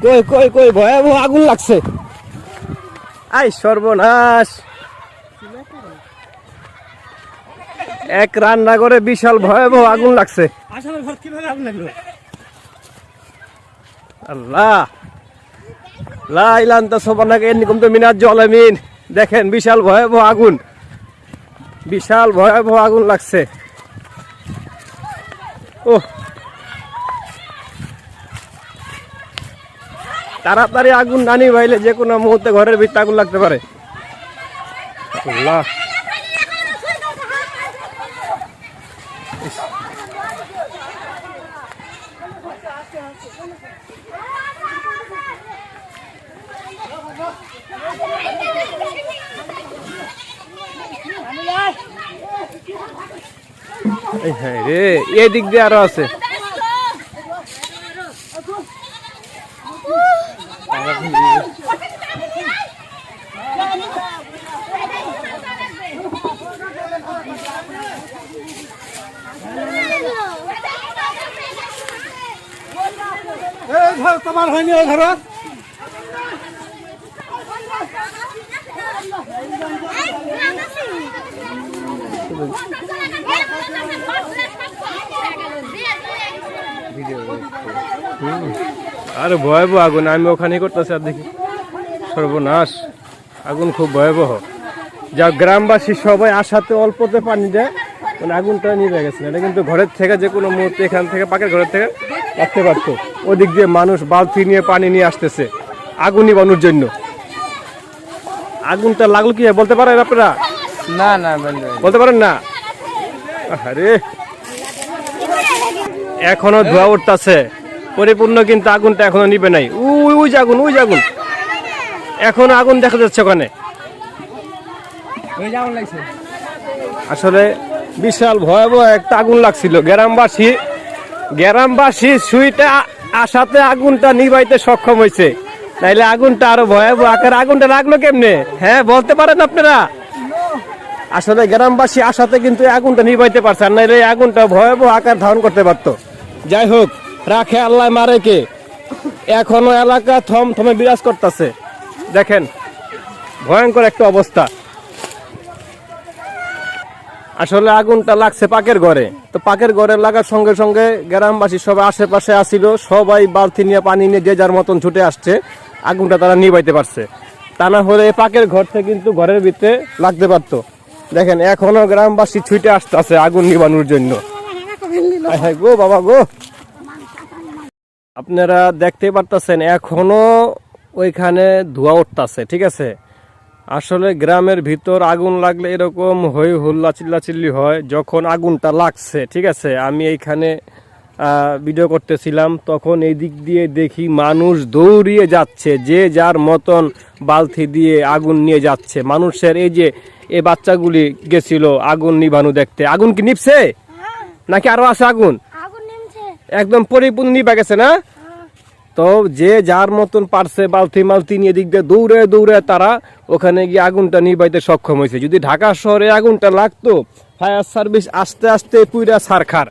কই কই কই ভয়াবহ আগুন লাগছে। আই সর্বনাশ, এক রান্নাঘরে বিশাল ভয়াবহ আগুন লাগছে। আল্লাহ লা ইলাহা ইল্লাল্লাহ সুবহানাকা ইন্নী কুনতু মিনাজ জালিমিন। দেখেন বিশাল ভয়াবহ আগুন, বিশাল ভয়াবহ আগুন লাগছে। ও তাড়াতাড়ি আগুন না নিভাইলে যে কোনো মুহূর্তে ঘরের ভিতরে আগুন লাগতে পারে। আল্লাহ হ্যাঁ রে, এদিক দিয়ে আরো আছে। তোমার হয়নি ওই ঘর আরে ভয়াবহ আগুন, আমি ওখানে করতেছি আর দেখি সর্বনাশ, আগুন খুব ভয়াবহ। যা গ্রামবাসী সবাই আসাতে অল্পতে পানি দেয়, মানে আগুনটা নিভে গেছে। এটা কিন্তু ঘরের থেকে যে কোনো মুহূর্তে এখান থেকে পাকের ঘরের থেকে রাখতে পারতো। ওদিক দিয়ে মানুষ বালতি নিয়ে পানি নিয়ে আসতেছে আগুন নিবানোর জন্য। আগুনটা লাগলো কি বলতে পারেন আপনারা? না না বলতে পারেন না? আরে এখনো ধোঁয়া উঠতেছে পরিপূর্ণ, কিন্তু আগুনটা এখনো নিবে নাই। ওই যে আগুন, ওই যে আগুন, এখনো আগুন দেখা যাচ্ছে ওখানে। আসলে বিশাল ভয়াবহ একটা আগুন লাগছিল। গ্রামবাসী সুইটা আসাতে আগুনটা নিভাইতে সক্ষম হয়েছে, নাইলে আগুনটা আরো ভয়াবহ আকার। আগুনটা লাগলো কেমনে হ্যাঁ বলতে পারেন আপনারা? আসলে গ্রামবাসী আসাতে কিন্তু আগুনটা নিভাইতে পারছে, আর নাইলে আগুনটা ভয়াবহ আকার ধারণ করতে পারতো। যাই হোক, রাখে আল্লাহ মারে কে, এখনো এলাকা থমথমে বিরাজ করতেছে। দেখেন ভয়ঙ্কর একটা অবস্থা। আসলে আগুনটা লাগছে পাকের ঘরে, তো পাকের ঘরে লাগার সঙ্গে সঙ্গে গ্রামবাসী সবাই আশেপাশে আসছিল, সবাই বালতি নিয়ে পানি নিয়ে যে যার মতন ছুটে আসছে, আগুনটা তারা নিভাইতে পারছে। তা না হলে পাকের ঘর থেকে কিন্তু ঘরের ভিতরে লাগতে পারতো। দেখেন এখনো গ্রামবাসী ছুটে আসতেছে আগুন নিবানোর জন্য। গো বাবা গো, আপনারা দেখতে পারতেছেন এখনো ওইখানে ধোঁয়া উঠতেছে। ঠিক আছে, আসলে গ্রামের ভিতর আগুন লাগলে এরকম হই হুল্লা চিল্লাচিল্লি হয় যখন আগুনটা লাগছে। ঠিক আছে, আমি এইখানে ভিডিও করতেছিলাম, তখন এই দিক দিয়ে দেখি মানুষ দৌড়িয়ে যাচ্ছে, যে যার মতন বালতি দিয়ে আগুন নিয়ে যাচ্ছে। মানুষের এই যে এই বাচ্চাগুলি গেছিল আগুন নিভানো দেখতে। আগুন কি নিভছে নাকি আরো আছে আগুন? একদম পরিপূর্ণ নিভা গেছে না? তো যে যার মতন পারছে বালতি মালতি নিয়ে দিক দিয়ে দৌড়ে দৌড়ে তারা ওখানে গিয়ে আগুনটা নিভাইতে সক্ষম হয়েছে। যদি ঢাকা শহরে আগুনটা লাগতো, ফায়ার সার্ভিস আস্তে আস্তে পুরা ছারখার।